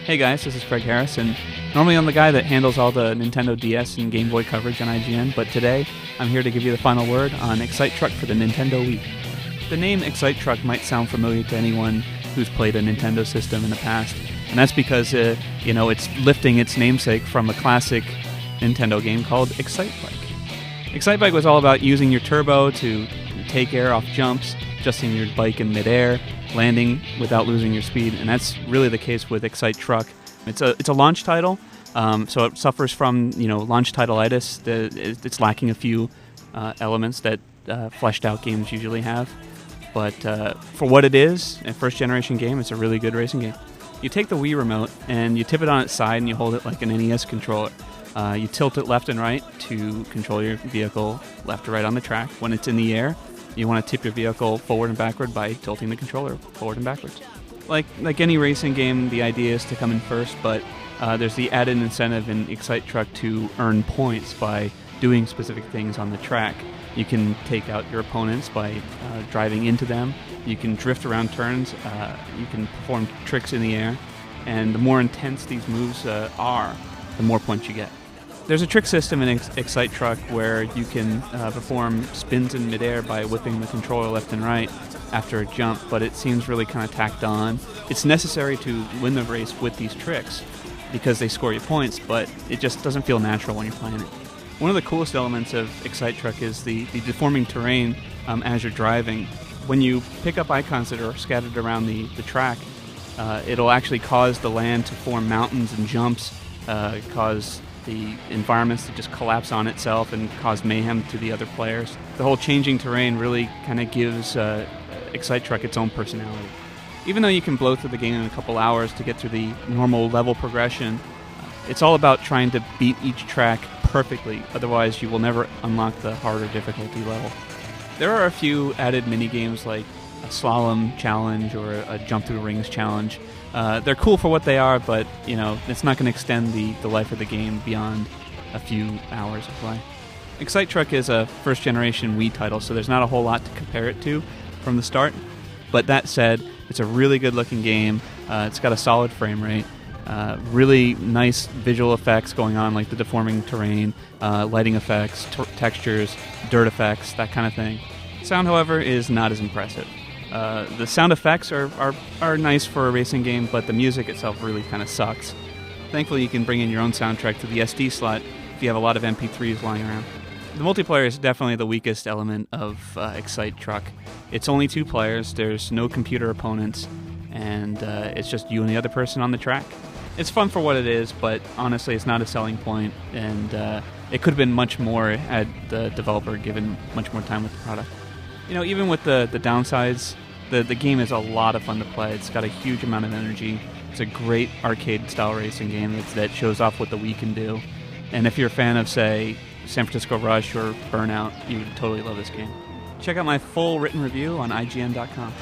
Hey guys, this is Craig Harris, and normally I'm the guy that handles all the Nintendo DS and Game Boy coverage on IGN, but today I'm here to give you the final word on Excite Truck for the Nintendo Wii. The name Excite Truck might sound familiar to anyone who's played a Nintendo system in the past, and that's because it's lifting its namesake from a classic Nintendo game called Excite Bike. Excite Bike was all about using your turbo to take air off jumps, adjusting your bike in midair, landing without losing your speed, and that's really the case with Excite Truck. It's a launch title, so it suffers from launch titleitis. It's lacking a few elements that fleshed out games usually have, but for what it is, a first generation game, it's a really good racing game. You take the Wii remote and you tip it on its side and you hold it like an NES controller. You tilt it left and right to control your vehicle left or right on the track. When it's in the air, you want to tip your vehicle forward and backward by tilting the controller forward and backwards. Like any racing game, the idea is to come in first, but there's the added incentive in Excite Truck to earn points by doing specific things on the track. You can take out your opponents by driving into them. You can drift around turns. You can perform tricks in the air. And the more intense these moves are, the more points you get. There's a trick system in Excite Truck where you can perform spins in midair by whipping the controller left and right after a jump, but it seems really kind of tacked on. It's necessary to win the race with these tricks because they score you points, but it just doesn't feel natural when you're playing it. One of the coolest elements of Excite Truck is the deforming terrain as you're driving. When you pick up icons that are scattered around the track, it'll actually cause the land to form mountains and jumps, cause the environments to just collapse on itself and cause mayhem to the other players. The whole changing terrain really kind of gives Excite Truck its own personality. Even though you can blow through the game in a couple hours to get through the normal level progression, it's all about trying to beat each track perfectly, otherwise you will never unlock the harder difficulty level. There are a few added mini-games like a slalom challenge or a jump through rings challenge. They're cool for what they are, but it's not going to extend the life of the game beyond a few hours of play. Excite Truck is a first generation Wii title, so there's not a whole lot to compare it to from the start. But that said, it's a really good looking game. It's got a solid frame rate. Really nice visual effects going on, like the deforming terrain, lighting effects, textures, dirt effects, that kind of thing. Sound, however, is not as impressive. The sound effects are nice for a racing game, but the music itself really kind of sucks. Thankfully, you can bring in your own soundtrack to the SD slot if you have a lot of MP3s lying around. The multiplayer is definitely the weakest element of Excite Truck. It's only 2 players, there's no computer opponents, and it's just you and the other person on the track. It's fun for what it is, but honestly, it's not a selling point, and it could have been much more had the developer given much more time with the product. Even with the downsides, the game is a lot of fun to play. It's got a huge amount of energy. It's a great arcade-style racing game that shows off what the Wii can do. And if you're a fan of, say, San Francisco Rush or Burnout, you would totally love this game. Check out my full written review on IGN.com.